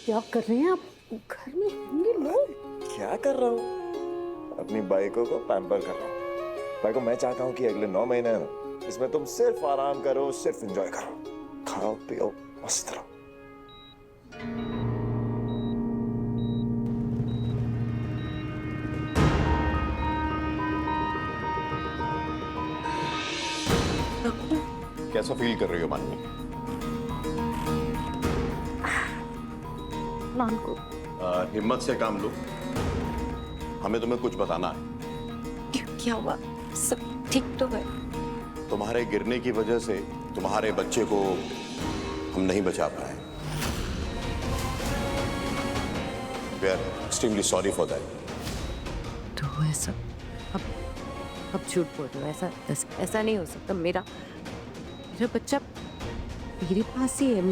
क्या कर रहे हैं आप? घर में होंगे लोग। क्या कर रहा हूँ? अपनी बाइकों को पैम्पर कर रहा हूँ। बाइको, मैं चाहता हूँ कि अगले 9 महीने ना इसमें तुम सिर्फ आराम करो, सिर्फ एंजॉय करो, खाओ पियो मस्त रहो। कैसा फील कर रही हो मानवी? नान को हिम्मत से काम लो। हमें तुम्हें कुछ बताना है। क्या हुआ? सब ठीक तो है? तुम्हारे गिरने की वजह से तुम्हारे बच्चे को हम नहीं बचा पाए। We are extremely sorry for that. तो ऐसा अब झूठ बोल रहे हो? ऐसा नहीं हो सकता। मेरा बच्चा मेरे पास ही है।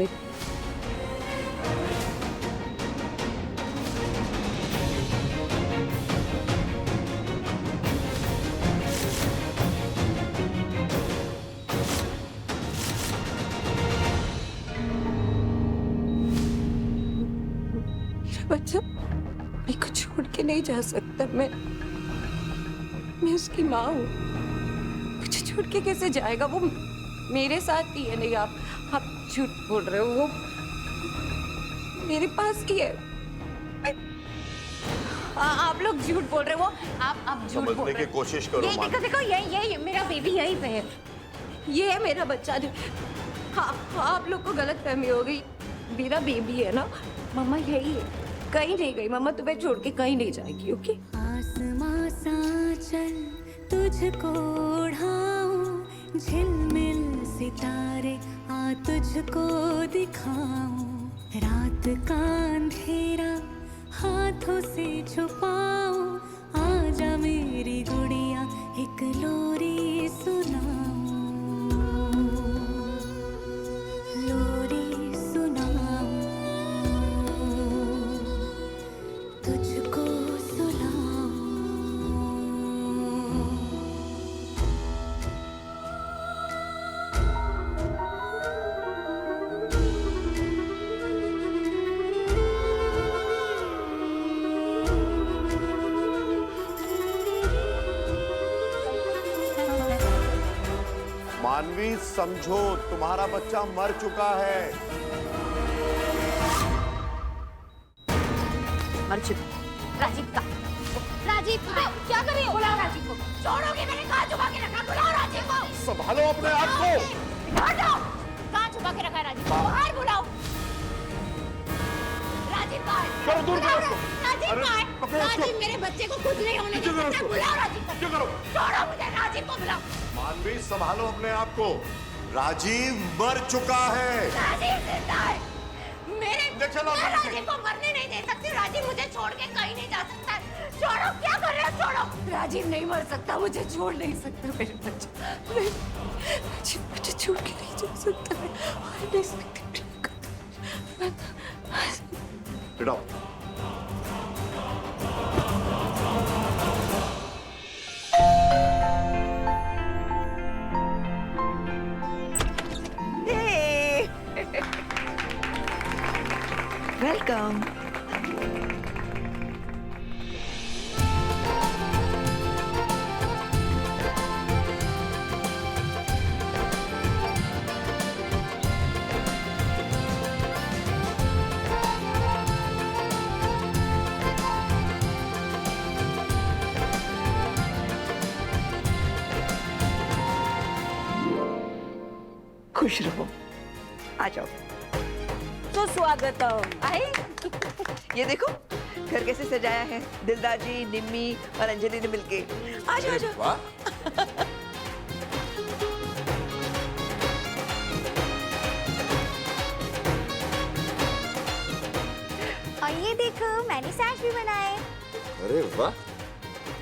बच्चा मेरे को छोड़ के नहीं जा सकता। मैं उसकी माँ हूँ। मुझे छोड़ के कैसे जाएगा? वो मेरे साथ ही है। नहीं, आप झूठ बोल रहे हो। वो मेरे पास ही है। आप लोग झूठ बोल रहे हो। आप झूठ बोल रहे हो। समझने की कोशिश करो। ये देखो ये मेरा बेबी यहीं पे है। ये है मेरा बच्चा। आप लोग को गलतफहमी हो गई। मेरा बेबी है ना। मम्मा यही है, कहीं नहीं गई। मम्मा तुम्हें छोड़ के कहीं नहीं जाएगी। ओके? आसमां सा चल तुझको उड़ाऊं, झिलमिल सितारे आ तुझको दिखाऊं, रात का अंधेरा हाथों से छुपाऊं, आजा मेरी गुड़िया एक लोरी सुनाऊं, लोरी सुनाऊं, तुझको सुनाऊं। मानवी, समझो तुम्हारा बच्चा मर चुका है। मर चुका। राजीव का क्या कर रही हो? बुलाओ राजीव को। छोड़ोगे? मैंने कहाँ छुपा के रखा? बुलाओ राजीव को। संभालो अपने आप को। हटो। कहाँ छुपा के रखा है राजीव को? बाहर बुलाओ। राजीव बाहर। करो, दूर करो उसको। राजीव बाहर। राजीव, मेरे बच्चे को कुछ नहीं होने देना। बुलाओ राजीव को। क्या करो? छोड़ो मुझे। राजीव को बुलाओ। मानवी, संभालो अपने आप को। राजीव मर चुका है। राजीव जिंदा है। मैं चलो, राजीव को मरने नहीं दे सकती। राजीव मुझे छोड़ के कहीं नहीं जा सकता। छोड़ो। क्या कर रहे हो? छोड़ो। राजीव नहीं मर सकता। मुझे छोड़ नहीं सकता। मेरे बच्चे राजीव मुझे छोड़ के नहीं जा सकता। बेटा, वेलकम। खुश रहो, आ जाओ। तो स्वागतम। आए, ये देखो घर कैसे सजाया है। दिलदार जी, निम्मी और अंजलि ने मिलके। आ जाओ, आ जाओ। वाह। और ये देखो, मैंने सैश भी बनाए। अरे वाह।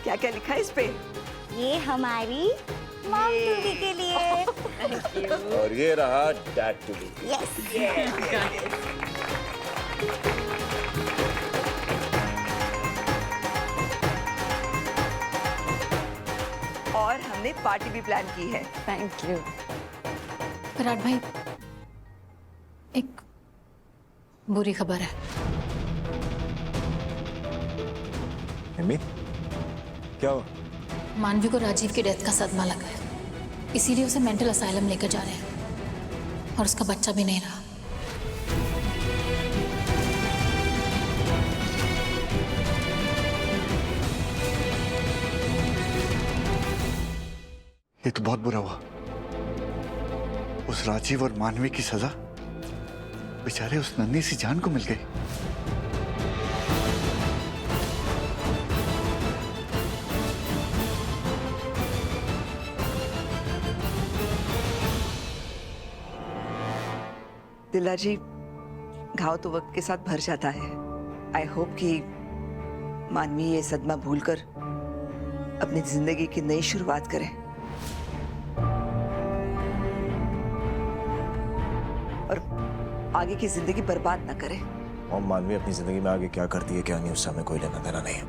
क्या क्या लिखा है इस पे? ये हमारी मॉम टू बी के लिए। और ये रहा डैड टू बी। यस। और हमने पार्टी भी प्लान की है। Thank you. विराट भाई, एक बुरी खबर है। निम्मी, क्या हुआ? मानवी को राजीव की डेथ का सदमा लगा है, इसीलिए उसे मेंटल असाइलम लेकर जा रहे हैं और उसका बच्चा भी नहीं रहा। ये तो बहुत बुरा हुआ। उस राजीव और मानवी की सजा बेचारे उस नन्ही सी जान को मिल गई। दिलदार जी, घाव तो वक्त के साथ भर जाता है। आई होप कि मानवी ये सदमा भूलकर अपनी जिंदगी की नई शुरुआत करे और आगे की जिंदगी बर्बाद ना करे। और मानवी अपनी जिंदगी में आगे क्या करती है क्या नहीं, उससे हमें कोई लेना देना नहीं है।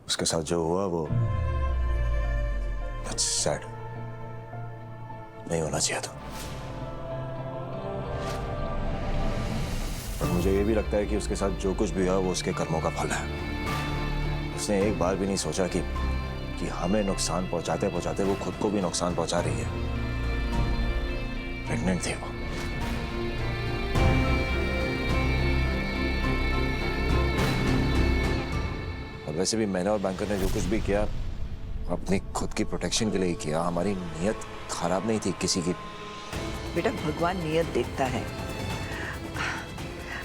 उसके साथ जो हुआ वो that's sad, नहीं होना चाहिए था। और मुझे ये भी लगता है कि उसके साथ जो कुछ भी हुआ वो उसके कर्मों का फल है। उसने एक बार भी नहीं सोचा कि हमें नुकसान पहुंचाते पहुंचाते वो खुद को भी नुकसान पहुंचा रही है। प्रेग्नेंट थी वो। और वैसे भी मैंने और बैंकर ने जो कुछ भी किया अपनी खुद की प्रोटेक्शन के लिए ही किया। हमारी नीयत खराब नहीं थी किसी की। बेटा, भगवान नियत देखता है।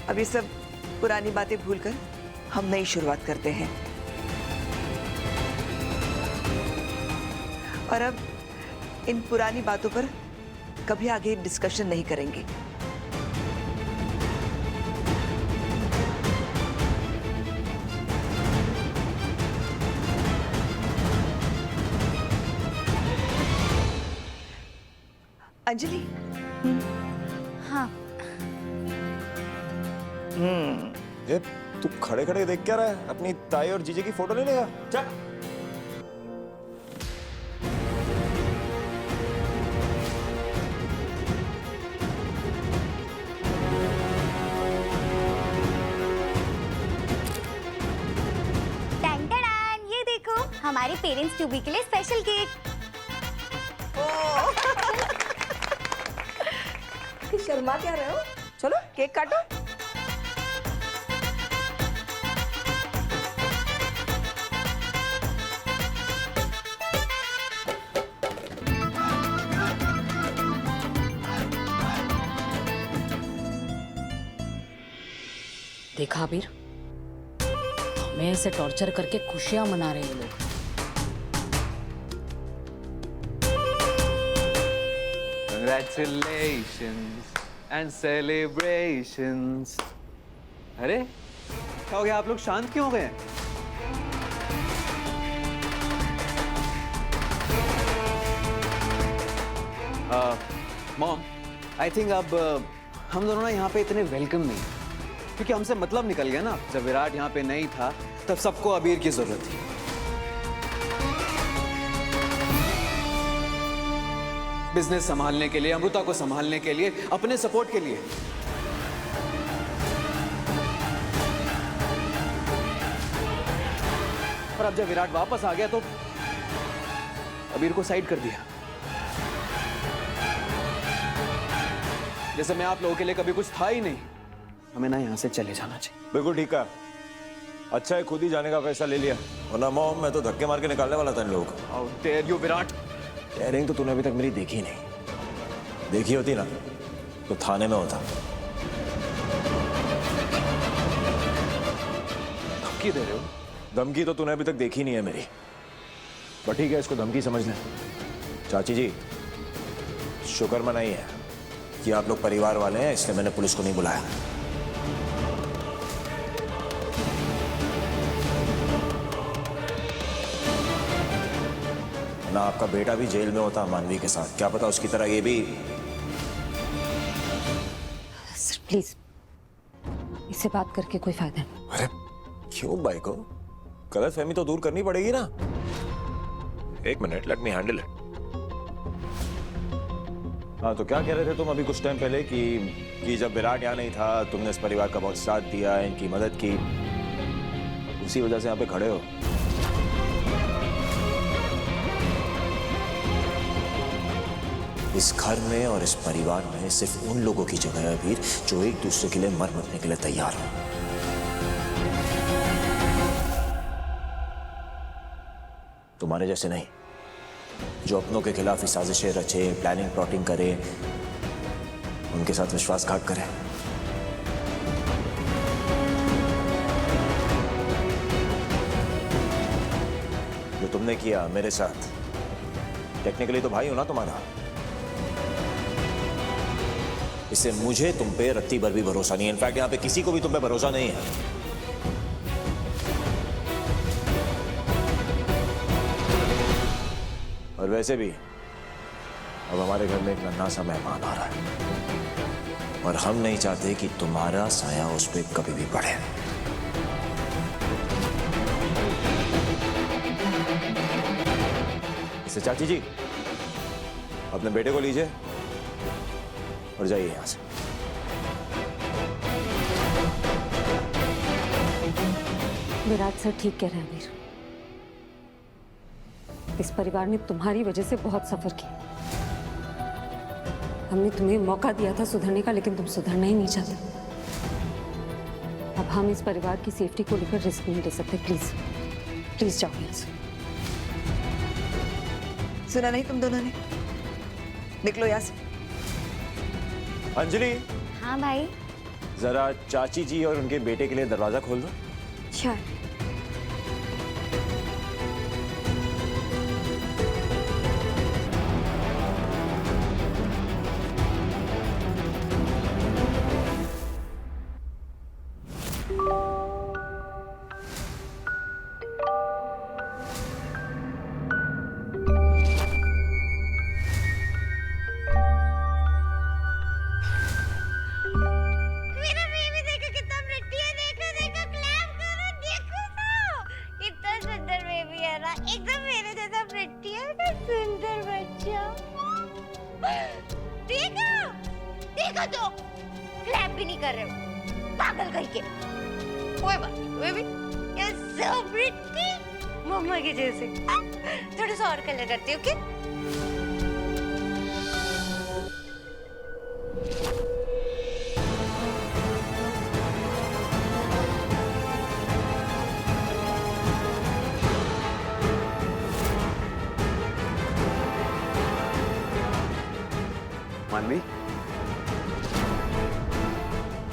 अब ये सब पुरानी बातें भूलकर हम नई शुरुआत करते हैं और अब इन पुरानी बातों पर कभी आगे डिस्कशन नहीं करेंगे। अंजलि, हाँ, ये तू खड़े खड़े देख क्या रहा है? अपनी ताई और जीजे की फोटो ले लेगा। चल। टैन, ये देखो हमारे पेरेंट्स टू बी के लिए स्पेशल केक। शर्मा क्या रहे हो? चलो केक काटो। देखा अबीर, हमें ऐसे टॉर्चर करके खुशियां मना रहे हैं ये लोग। Congratulations and celebrations. अरे क्या हो गया, आप लोग शांत क्यों हो गए? मॉम, आई थिंक अब हम दोनों ना यहाँ पे इतने वेलकम नहीं, क्योंकि हमसे मतलब निकल गया ना। जब विराट यहाँ पे नहीं था तब सबको अबीर की जरूरत थी। बिजनेस संभालने के लिए, अमृता को संभालने के लिए, अपने सपोर्ट के लिए। और अब जब विराट वापस आ गया तो अबीर को साइड कर दिया। जैसे मैं आप लोगों के लिए कभी कुछ था ही नहीं। हमें ना यहाँ से चले जाना चाहिए। बिल्कुल ठीक है, अच्छा है खुद ही जाने का फैसला ले लिया, वरना मॉम मैं तो धक्के मार के निकालने वाला था इन लोगों को। How dare you, Virat? Daring तो तूने अभी तक मेरी देखी नहीं। देखी होती ना तो थाने में होता। धमकी दे रहे हो? धमकी तो तूने अभी तक देखी नहीं है मेरी, पर ठीक है इसको धमकी समझ ले। चाची जी, शुक्र मनाई है कि आप लोग परिवार वाले हैं, इसलिए मैंने पुलिस को नहीं बुलाया। ना आपका बेटा भी जेल में होता मानवी के साथ, क्या पता उसकी तरह ये भी। सर प्लीज, इससे बात करके कोई फायदा नहीं। अरे क्यों भाई को गलतफहमी तो दूर करनी पड़ेगी ना। एक minute, let me handle it. हाँ, तो क्या कह रहे थे तुम अभी कुछ टाइम पहले कि जब विराट यहाँ नहीं था तुमने इस परिवार का बहुत साथ दिया, इनकी मदद की, उसी वजह से यहाँ पे खड़े हो। इस घर में और इस परिवार में सिर्फ उन लोगों की जगह है वीर जो एक दूसरे के लिए मर मिटने के लिए तैयार हो। तुम्हारे जैसे नहीं, जो अपनों के खिलाफ ही साजिशें रचे, प्लानिंग प्लॉटिंग करे, उनके साथ विश्वासघात करे। जो तुमने किया मेरे साथ, टेक्निकली तो भाई हो ना तुम्हारा, इससे मुझे तुम पे रत्ती भर भी भरोसा नहीं है। इनफैक्ट यहां पे किसी को भी तुम पे भरोसा नहीं है। और वैसे भी अब हमारे घर में एक नन्हा सा मेहमान आ रहा है और हम नहीं चाहते कि तुम्हारा साया उस पर कभी भी पड़े। इसे चाची जी अपने बेटे को लीजिए और जाइए यहां से। विराट सर ठीक कह रहे हैं वीर। इस परिवार ने तुम्हारी वजह से बहुत सफर किया। हमने तुम्हें मौका दिया था सुधरने का, लेकिन तुम सुधरना ही नहीं चाहते। अब हम इस परिवार की सेफ्टी को लेकर रिस्क नहीं ले सकते। प्लीज प्लीज जाओ यहाँ से। सुना नहीं तुम दोनों ने? निकलो यहाँ से। अंजलि, हाँ भाई। जरा चाची जी और उनके बेटे के लिए दरवाजा खोल दो। श्योर। एकदम मेरे जैसा प्रिटी है ना, सुंदर बच्चा। देखो तो क्लैप भी नहीं कर रहे हो, पागल करके। कोई बात नहीं बेबी, you're so pretty, मम्मा के जैसे। थोड़ा सा और कलर करती हूँ, ओके?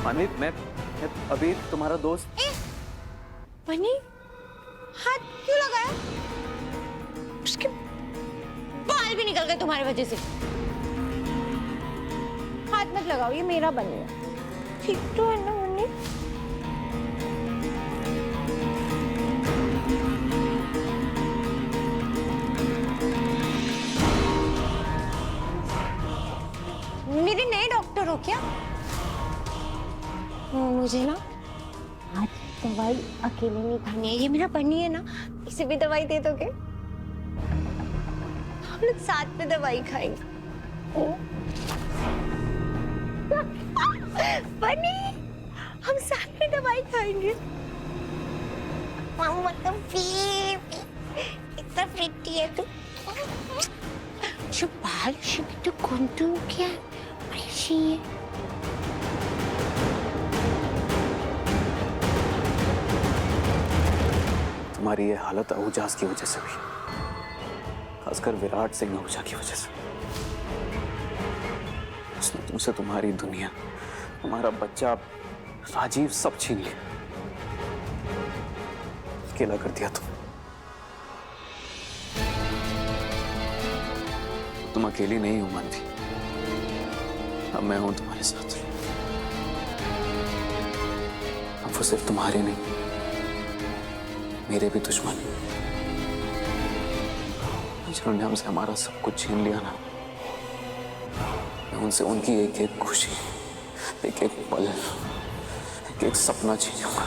मानवी, मैं अभी तुम्हारा दोस्त। बनी, हाथ क्यों लगाया? उसके बाल भी निकल गए तुम्हारी वजह से। हाथ मत लगाओ, ये मेरा बनी है। ठीक तो है ना बनी? मेरे नए डॉक्टर हो क्या? मुझे ना आज दवाई अकेले नहीं खानी है। ये मेरा बनी है ना, इसे भी दवाई दे दोगे? हम लोग साथ में दवाई खाएंगे। बनी, हम साथ में दवाई खाएंगे। इतना प्रिटी है तू। जो बाल तो कौन तू क्या ऐसी है? तुम्हारी ये हालत आहूजास की वजह से भी, खासकर विराट सिंह आहूजा की वजह से। उसने तुमसे तुम्हारी दुनिया, तुम्हारा बच्चा, राजीव सब छीन लिया, अकेला कर दिया तुम अकेली नहीं हो मानवी, अब मैं हूं तुम्हारे साथ। अब वो सिर्फ तुम्हारे नहीं, मेरे भी दुश्मन, जिन्होंने हमसे हमारा सब कुछ छीन लिया ना, मैं उनसे उनकी एक एक खुशी, एक एक पल, एक एक सपना छीनूंगा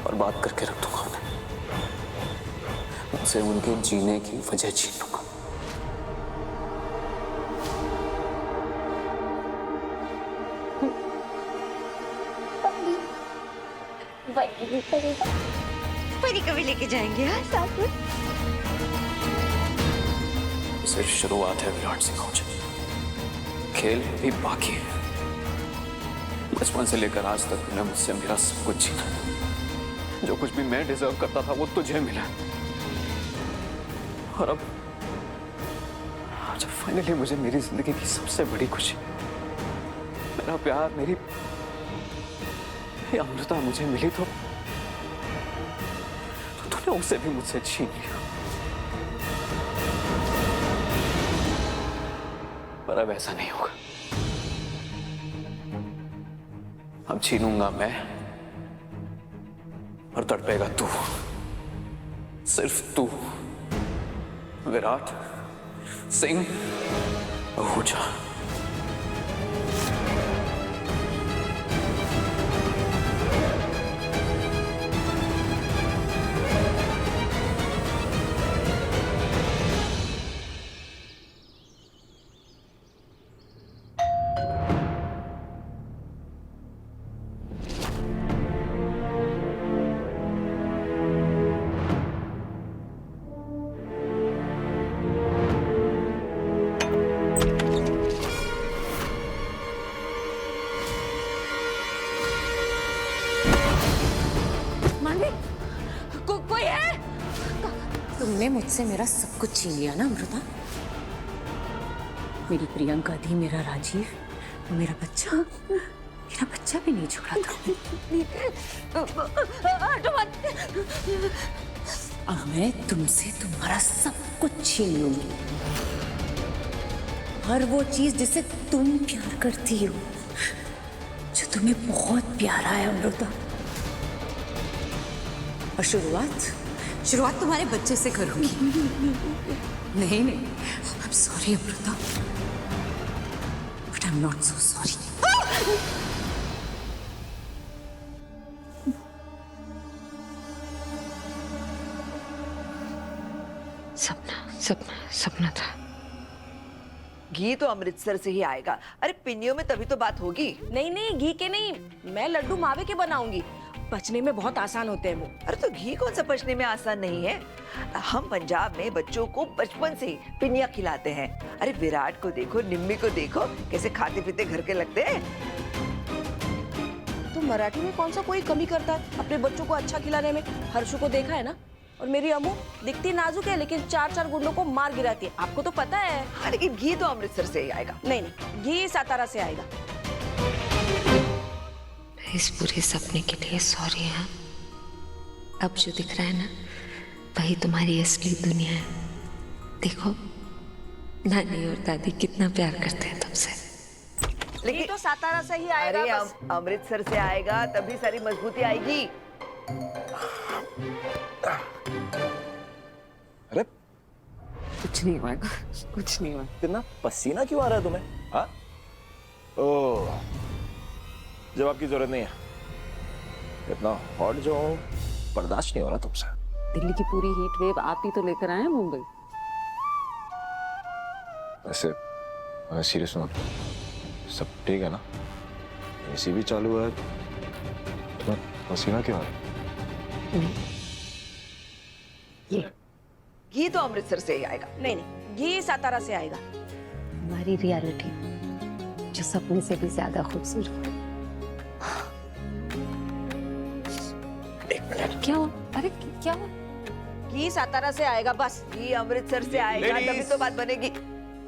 और बात करके रख दूंगा उन्हें। उनसे उनके जीने की वजह छीनूंगा। परी को भी लेके जाएंगे यार साथ में। सिर्फ शुरुआत है विराट सिंह। खेल भी बाकी है। बचपन से लेकर आज तक तूने मुझसे मेरा सब कुछ छीना। जो कुछ भी मैं डिजर्व करता था वो तुझे मिला। और अब फाइनली मुझे मेरी जिंदगी की सबसे बड़ी खुशी, मेरा प्यार, मेरी अमृता मुझे मिली तो तूने उसे भी मुझसे छीन लिया। पर अब ऐसा नहीं होगा। अब छीनूंगा मैं और तड़पेगा तू, सिर्फ तू। विराट सिंह आहूजा। कोई है? तुमने मुझसे मेरा सब कुछ छीन लिया ना अमृता। मेरी प्रियंका थी, मेरा राजीव, मेरा बच्चा भी नहीं छोड़ा था। अब मैं तुमसे तुम्हारा सब कुछ छीन लूंगी। हर वो चीज जिसे तुम प्यार करती हो, जो तुम्हें बहुत प्यारा है अमृता। और शुरुआत तुम्हारे बच्चे से करूंगी। नहीं, I am sorry Amrita, but I am not so sorry. सपना था। घी तो अमृतसर से ही आएगा। अरे पिन्नियों में तभी तो बात होगी। नहीं, घी के नहीं, मैं लड्डू मावे के बनाऊंगी। पचने में बहुत आसान होते हैं वो। अरे तो घी कौन सा पचने में आसान नहीं है। हम पंजाब में बच्चों को बचपन से ही पिन्नियां खिलाते हैं। अरे विराट को देखो, निम्मी को देखो, कैसे खाते पीते घर के लगते हैं। तो मराठी में कौन सा कोई कमी करता है अपने बच्चों को अच्छा खिलाने में। हर्षु को देखा है ना। और मेरी अम्मू दिखती नाजुक है लेकिन 4 गुंडों को मार गिराती है, आपको तो पता है। हाँ, लेकिन घी तो अमृतसर से ही आएगा। नहीं, घी सातारा से आएगा। इस पूरे सपने के लिए सॉरी है। अब जो दिख रहा है ना, वही तुम्हारी असली दुनिया है। देखो नानी और दादी कितना प्यार करते हैं तुमसे। लेकिन तो सातारा से ही आएगा। अरे अमृतसर से आएगा तभी सारी मजबूती आएगी। अरे कुछ नहीं हुआ, कुछ नहीं हुआ। इतना पसीना क्यों आ रहा है तुम्हें? हाँ? ओह, जवाब की जरूरत नहीं है। इतना हॉट जो हूं, बर्दाश्त नहीं हो रहा तुमसे। दिल्ली की पूरी हीट वेव आप ही तो लेकर आए हैं मुंबई। वैसे सीरियस नोट, सब ठीक है ना? एसी भी चालू है, तो पसीना क्यों आ रहा है? घी तो अमृतसर से ही आएगा। नहीं, घी सातारा से आएगा। हमारी रियलिटी जो सपने से भी ज्यादा खूबसूरत है। एक मिनट। क्या हुआ? अरे क्या हुआ? घी सातारा से आएगा बस। घी अमृतसर से आएगा तभी तो बात बनेगी।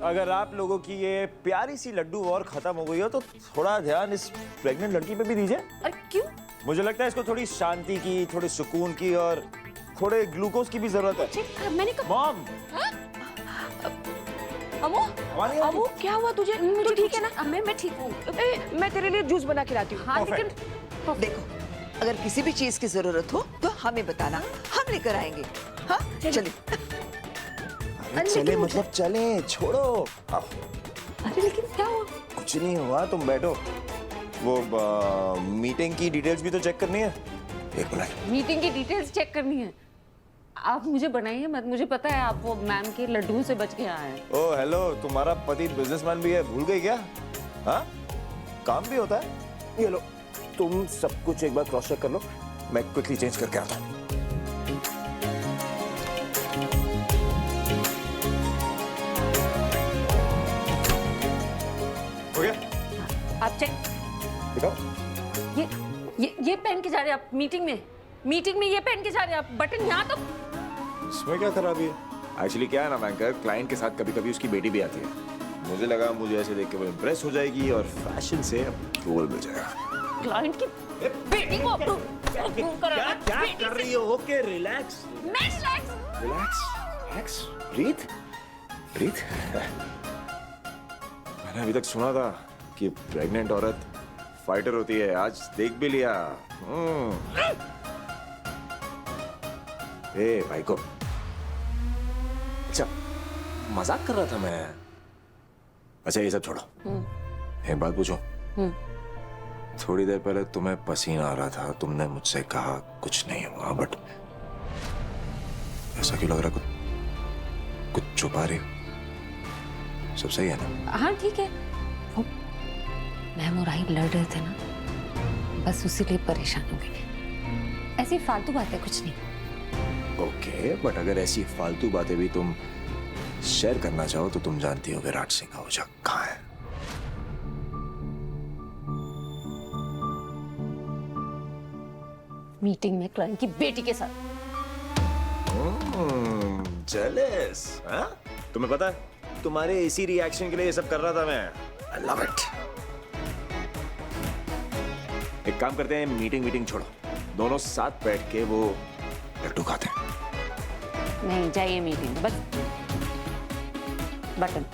अगर आप लोगों की ये प्यारी सी लड्डू और खत्म हो गई हो तो थोड़ा ध्यान इस प्रेग्नेंट लड़की पे भी दीजिए। अरे क्यों? मुझे लगता है इसको थोड़ी शांति की, थोड़ी सुकून की और थोड़े ग्लूकोज की भी जरूरत है। मैंने मॉम, अम्मू क्या हुआ तुझे? तू ठीक है ना? मैं ठीक हूँ। मैं तेरे लिए जूस बना के लाती हूँ। हाँ, लेकिन देखो, अगर किसी भी चीज की जरूरत हो तो हमें बताना, हम लेकर आएंगे। हाँ चलिए। चले मतलब चले, छोड़ो। अरे लेकिन क्या हुआ? कुछ नहीं हुआ, तुम बैठो। वो मीटिंग की डिटेल्स भी तो चेक करनी है। एक मिनट। मीटिंग की डिटेल्स चेक करनी है? आप मुझे बनाइए मत, मुझे पता है आप वो मैम के लड्डुओं से बच के आए हैं। ओ हेलो, तुम्हारा पति बिजनेसमैन भी है, भूल गई क्या? हाँ, काम भी होता है। ये लो, तुम सब कुछ एक बार क्रॉस चेक कर लो। मैं क्विकली चेंज करके आता हूँ। हो गया? आप चेक दिखाओ। ये पहन के जा रहे हैं आप मीटिंग में ये पहन के जा रहे हैं आप, बटन यहाँ तो। इसमें क्या खराबी है? एक्चुअली क्या है ना बैंकर, क्लाइंट के साथ कभी कभी उसकी बेटी भी आती है। मुझे लगा मुझे ऐसे देख के वो इम्प्रेस हो जाएगी और फैशन से अप्रूवल मिल जाएगा। क्लाइंट की बेटी को अप्रूव करा रहा है। क्या कर रही हो? ओके रिलैक्स मैं relax. Relax relax, breathe breathe. मैंने अभी तक सुना था कि प्रेग्नेंट औरत फाइटर होती है, आज देख भी लिया। ए भाई को, अच्छा मजाक कर रहा था मैं। अच्छा ये सब छोड़ो, एक बात पूछो। थोड़ी देर पहले तुम्हें पसीना आ रहा था, तुमने मुझसे कहा कुछ नहीं हुआ, बट ऐसा क्यों लग रहा? कुछ छुपा रही हो? सब सही है ना? हाँ ठीक है। वो मैम और आई लड़ रहे थे ना, बस उसी लिए परेशान हो गई। ऐसी फालतू बातें कुछ नहीं। ओके, बट अगर ऐसी फालतू बातें भी तुम शेयर करना चाहो तो तुम जानती हो विराट सिंह आहूजा कहाँ है। मीटिंग में क्लाइंट की बेटी के साथ। जेलस, हाँ? तुम्हें पता है तुम्हारे इसी रिएक्शन के लिए ये सब कर रहा था मैं। I love it। एक काम करते हैं, मीटिंग छोड़ो, दोनों साथ बैठ के वो लड्डू खाते हैं। नहीं जाइए मीटिंग, बस बटन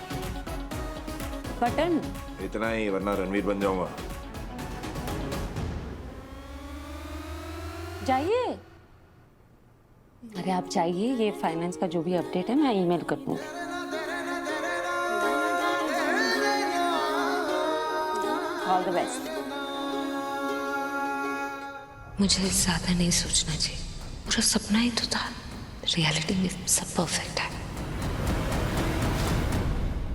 इतना ही, वरना रणवीर बन जाऊंगा। जाइए। अरे आप जाइए, ये फाइनेंस का जो भी अपडेट है मैं ईमेल कर दूंगी। All the best. मुझे ज्यादा नहीं सोचना चाहिए, पूरा सपना ही तो था। रियलिटी में सब परफेक्ट है।